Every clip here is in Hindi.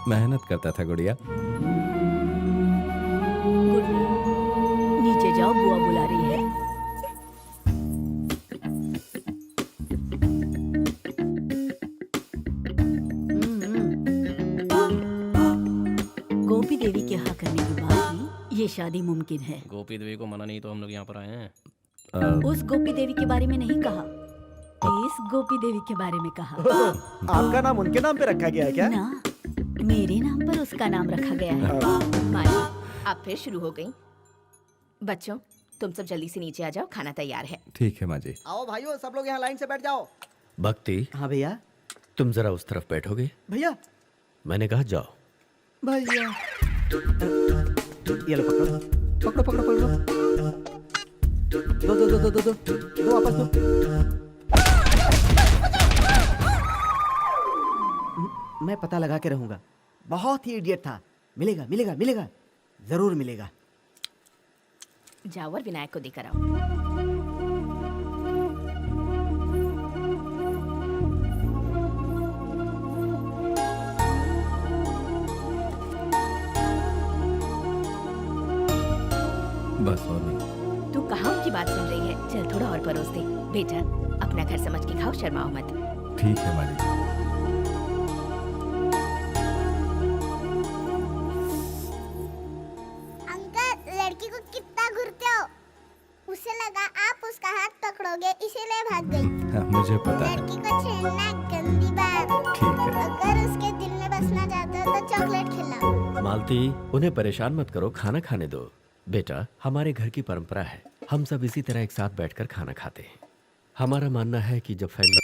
मेहनत करता था गुड़िया। गुड़िया, नीचे जाओ, बुआ बुला रही है। गोपी देवी के हाँ करने के बाद ही ये शादी मुमकिन है। गोपी देवी को मना नहीं तो हम लोग यहाँ पर आए हैं। उस गोपी देवी के बारे में नहीं कहा, इस गोपी देवी के बारे में कहा। आपका नाम उनके नाम पे रखा गया है क्या? ना, मेरे नाम पर उसका नाम रखा गया है। माली, अब फिर शुरू हो गई। बच्चों, तुम सब जल्दी से नीचे आ जाओ, खाना तैयार है। ठीक है माँ जी। आओ भाइयों, सब लोग यहाँ लाइन से बैठ जाओ। भक्ति, हाँ भैया। तुम जरा उस तरफ बैठोगे? भैया। मैंने कहा जाओ। भैया, ये लो, पकड़ो पकड़ो पकड़ो पकड़ो। दो दो दो दो दो दो दो वापस दो। मैं पता लगा के रहूंगा। बहुत ही इडियट था। मिलेगा मिलेगा मिलेगा, जरूर मिलेगा। जाओ और विनायक को देकर आओ। बस और नहीं। तू कहाँ उनकी बात सुन रही है? चल थोड़ा और परोस दे। बेटा, अपना घर समझ के खाओ, शर्माओ मत। ठीक है माँ जी। अंकल, लड़की को कितना घूरते हो? उसे लगा आप उसका हाथ पकड़ोगे, इसीलिए भाग गई। हाँ, मुझे पता है। लड़की को छेड़ना गंदी बात। ठीक है। अगर उसके दिल में बसना चाहते हो तो चॉकलेट खिलाओ। मालती, उन्हें परेशान मत करो, खाना खाने दो। बेटा, हमारे घर की परंपरा है, हम सब इसी तरह एक साथ बैठकर खाना खाते हैं। हमारा मानना है कि जब फैमिली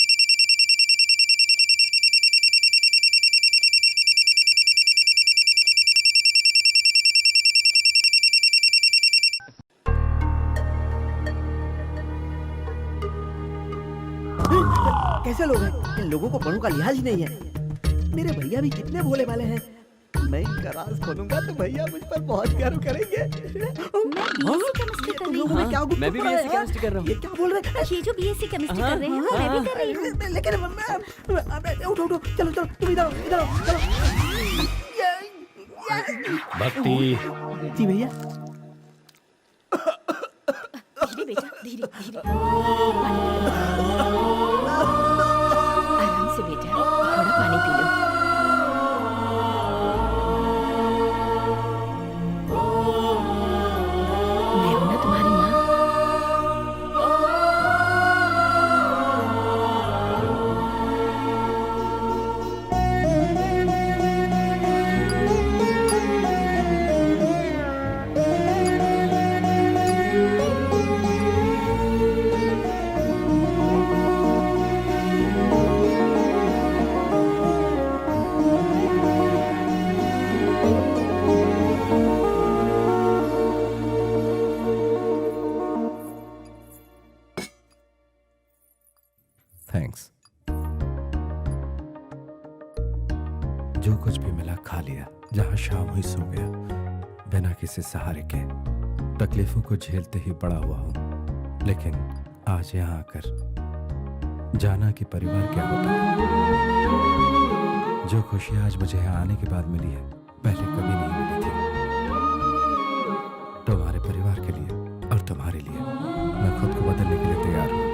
कैसे लोग हैं? इन लोगों को बड़ों का लिहाज ही नहीं है। मेरे भैया भी कितने भोले भाले हैं। मैं इनका राज खोलूंगा तो भैया मुझ पर बहुत गर्व करेंगे। केमिस्ट्री कर रही हूँ। क्या मैं भी बीएससी केमिस्ट्री कर रहा हूँ। ये क्या बोल रहे हैं? ये जो बीएससी केमिस्ट्री कर रहे हैं, मैं भी कर रही हूँ। लेकिन उठो उठो, चलो चलो, तुम इधर आओ, इधर आओ, चलो। भक्ति, जी भैया। धीरे बेटा, धीरे धीरे। आराम से बेटा, थोड़ा पानी पी लो। मैं हूं ना तुम्हारी माँ। थैंक्स। जो कुछ भी मिला खा लिया, जहां शाम हुई सो गया, बिना किसी सहारे के। तकलीफों को झेलते ही बड़ा हुआ हूं, लेकिन आज यहाँ आकर जाना कि परिवार क्या होता है। जो खुशी आज मुझे यहाँ आने के बाद मिली है, पहले कभी नहीं मिली थी। तुम्हारे परिवार के लिए और तुम्हारे लिए मैं खुद को बदलने के लिए तैयार हूँ।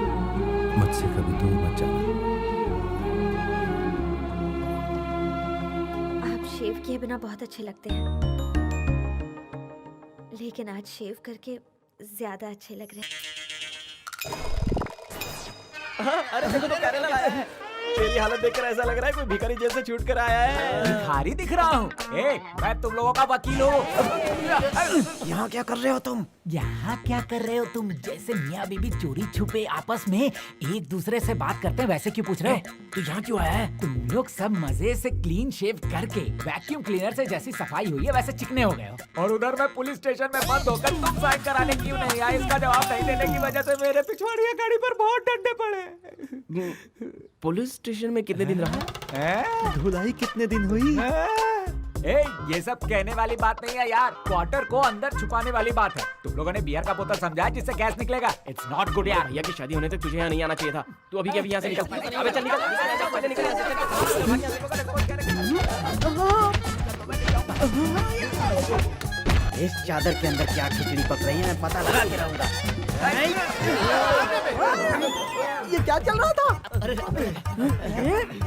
मुझसे कभी दूर मत जाना। आप शेव किए बिना बहुत अच्छे लगते हैं, लेकिन आज शेव करके ज्यादा अच्छे लग रहे हैं। अरे देखो तो करेला लाया है। तेरी हालत देखकर ऐसा लग रहा है कोई भिखारी जेल से छूट कर आया है। भिखारी दिख रहा हूँ? मैं तुम लोगों का वकील हूँ। यहाँ क्या कर रहे हो तुम? यहाँ क्या कर रहे हो तुम? जैसे मियाँ बीबी चोरी छुपे आपस में एक दूसरे से बात करते हैं, वैसे क्यों पूछ रहे हो? तू यहाँ क्यों आया है? तुम लोग सब मजे से क्लीन शेव करके वैक्यूम क्लीनर से जैसी सफाई हुई है वैसे चिकने हो गए हो। और उधर मैं पुलिस स्टेशन में बंद होकर तुम साइन कराने क्यों नहीं आए? इसका जवाब नहीं देने की वजह से मेरे पिछवाड़िया गाड़ी पर बहुत डंडे पड़े। पुलिस स्टेशन में कितने दिन रहा? धुलाई कितने दिन हुई? ए, ये सब कहने वाली बात नहीं है यार, क्वार्टर को अंदर छुपाने वाली बात है। तुम लोगों ने बियर का बोतल समझा जिससे गैस निकलेगा। इट्स नॉट गुड यार। भैया की शादी होने तक तुझे यहाँ नहीं आना चाहिए था। तू अभी के अभी यहाँ से निकल। अबे चल निकल। इस चादर के अंदर क्या खिचड़ी पक रही है, मैं पता लगा के रहूंगा। ये क्या चल रहा था? अरे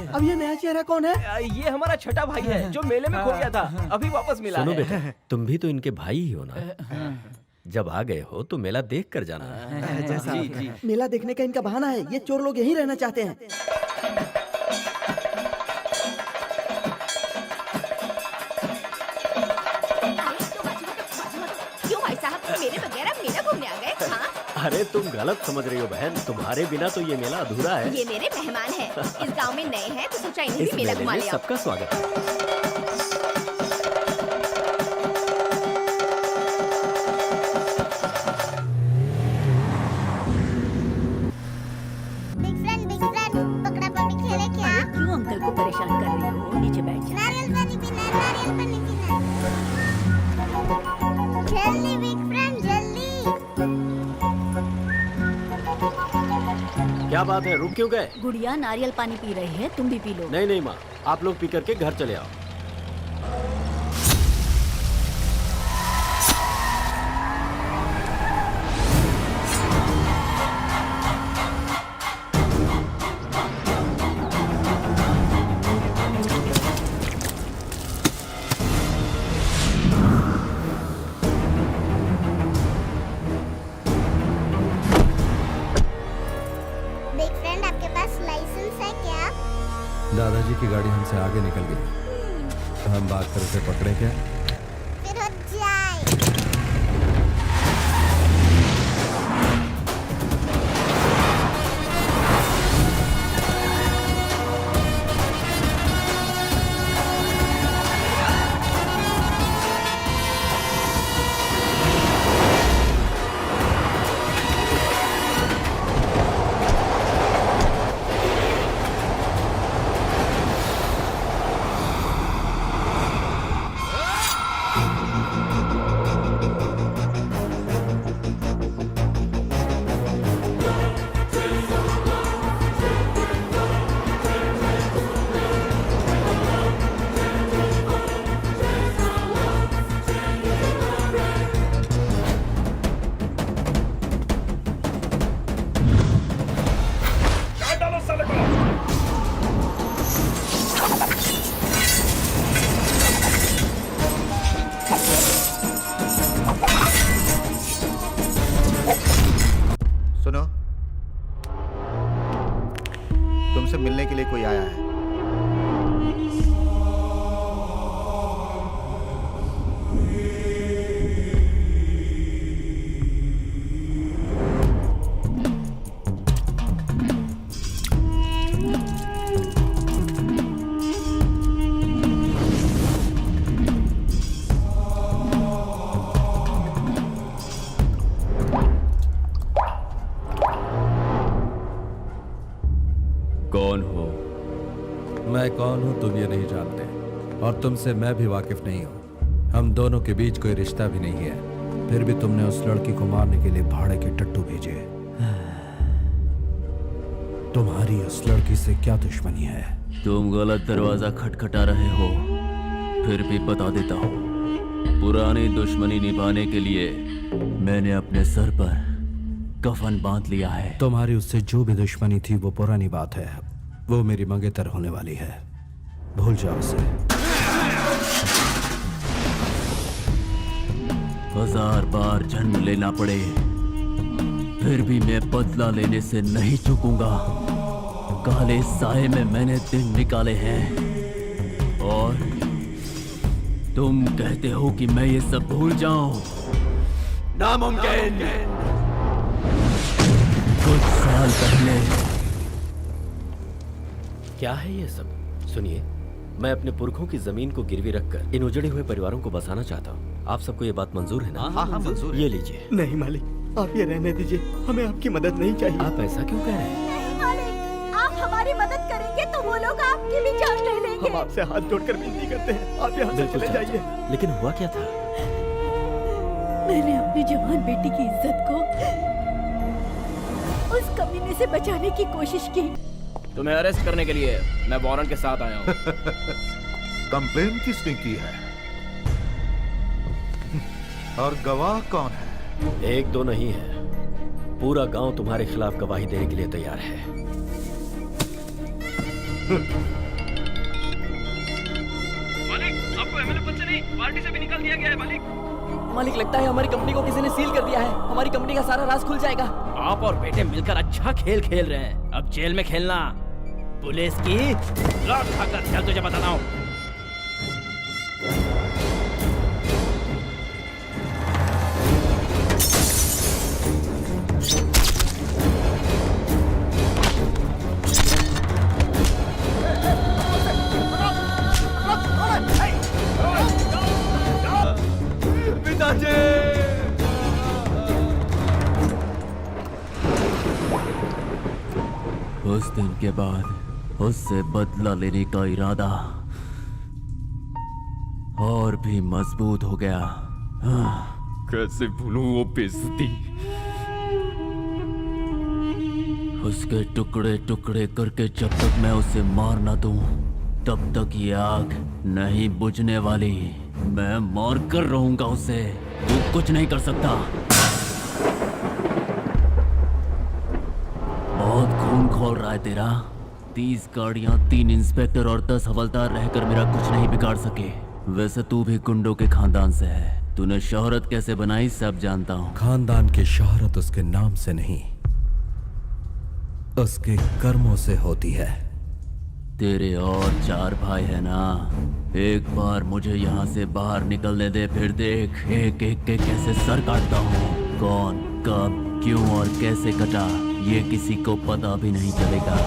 अब ये नया चेहरा कौन है? ये हमारा छठा भाई है जो मेले में खो गया था, अभी वापस मिला सुनो है। बेटा, तुम भी तो इनके भाई ही हो ना। जब आ गए हो तो मेला देख कर जाना। जैसा जी जी। मेला देखने का इनका बहाना है, ये चोर लोग यहीं रहना चाहते हैं। क्यों भाई साहब मेरे बगैर आप मेला घूमने आ गए? हाँ, अरे तुम गलत समझ रही हो बहन, तुम्हारे बिना तो ये मेला अधूरा है। ये मेरे मेहमान हैं। इस गांव में नए हैं तो सोचा इन्हें इस भी मेला मेले घुमा में ले आओ। सबका स्वागत है। बिग फ्रेंड पकड़ा पकड़ी खेले क्या? क्यों अंकल को परेशान कर रही हो? नीचे बैठ जा। नारियल पानी पीना है, नारियल पानी पीना है। जल्दी बिग फ्रेंड जल्दी। क्या बात है, रुक क्यों गए? गुड़िया नारियल पानी पी रही है, तुम भी पी लो। नहीं नहीं माँ, आप लोग पी करके घर चले आओ। बिग फ्रेंड आपके पास लाइसेंस है क्या? दादाजी की गाड़ी हमसे आगे निकल गई, तो हम भाग कर उसे पकड़े क्या? फिर हो जाए। सुनो, तुमसे मिलने के लिए कोई आया है। कौन हो? मैं कौन हूँ तुम ये नहीं जानते, और तुमसे मैं भी वाकिफ नहीं हूँ। हम दोनों के बीच कोई रिश्ता भी नहीं है, फिर भी तुमने उस लड़की को मारने के लिए भाड़े के टट्टू भेजे। तुम्हारी उस लड़की से क्या दुश्मनी है? तुम गलत दरवाजा खटखटा रहे हो, फिर भी बता देता हूँ। पुरानी दुश्मनी निभाने के लिए मैंने अपने सर पर कफन बांध लिया है। तुम्हारी उससे जो भी दुश्मनी थी वो पुरानी बात है, वो मेरी मंगेतर होने वाली है, भूल जाओ उसे। 1000 बार जन्म लेना पड़े फिर भी मैं बदला लेने से नहीं चूकूंगा। काले साए में मैंने दिन निकाले हैं और तुम कहते हो कि मैं ये सब भूल जाऊं? नामुमकिन। कुछ साल पहले। क्या है ये सब? सुनिए, मैं अपने पुरखों की जमीन को गिरवी रखकर इन उजड़े हुए परिवारों को बसाना चाहता हूँ। आप सबको ये बात मंजूर है ना? हाँ मंजूर। ये लीजिए। नहीं मालिक, आप ये रहने दीजिए, हमें आपकी मदद नहीं चाहिए। आप ऐसा क्यों कह रहे हैं? नहीं मालिक, आप हमारी मदद करेंगे तो वो लोग आपकी भी जान ले लेंगे। हम आपसे हाथ जोड़कर विनती करते हैं, आप यहाँ से बिल्कुल चले चाचा। जाइए। लेकिन हुआ क्या था? मैंने अपनी जवान बेटी की इज्जत को उस कमीने से बचाने की कोशिश की। तुम्हें अरेस्ट करने के लिए मैं वारंट के साथ आया हूँ। कंप्लेन किसने की है और गवाह कौन है? एक दो नहीं है, पूरा गांव तुम्हारे खिलाफ गवाही देने के लिए तैयार है। मालिक, आपको एमएलए पद से नहीं, पार्टी से भी निकाल दिया गया है मालिक। मालिक, लगता है हमारी कंपनी को किसी ने सील कर दिया है। हमारी कंपनी का सारा राज खुल जाएगा। आप और बेटे मिलकर अच्छा खेल खेल रहे हैं, अब जेल में खेलना पुलिस की लौट खाकर। चल तुझे बताता हूँ। उस दिन के बाद उससे बदला लेने का इरादा और भी मजबूत हो गया। कैसे भूलूं वो बेइज्जती? उसके टुकड़े टुकड़े करके जब तक मैं उसे मार ना दूं, तब तक ये आग नहीं बुझने वाली। मैं मार कर रहूंगा उसे, तू कुछ नहीं कर सकता। बहुत खून खोल रहा है तेरा। 30 गाड़ियां, 3 इंस्पेक्टर और 10 हवलदार रहकर मेरा कुछ नहीं बिगाड़ सके। वैसे तू भी गुंडों के खानदान से है, तूने शोहरत कैसे बनाई सब जानता हूँ। खानदान की शोहरत उसके नाम से नहीं, उसके कर्मों से होती है। तेरे और 4 भाई है ना? एक बार मुझे यहाँ से बाहर निकलने दे, फिर देख एक एक के कैसे सर काटता हूँ। कौन, कब, क्यों और कैसे कटा, ये किसी को पता भी नहीं चलेगा।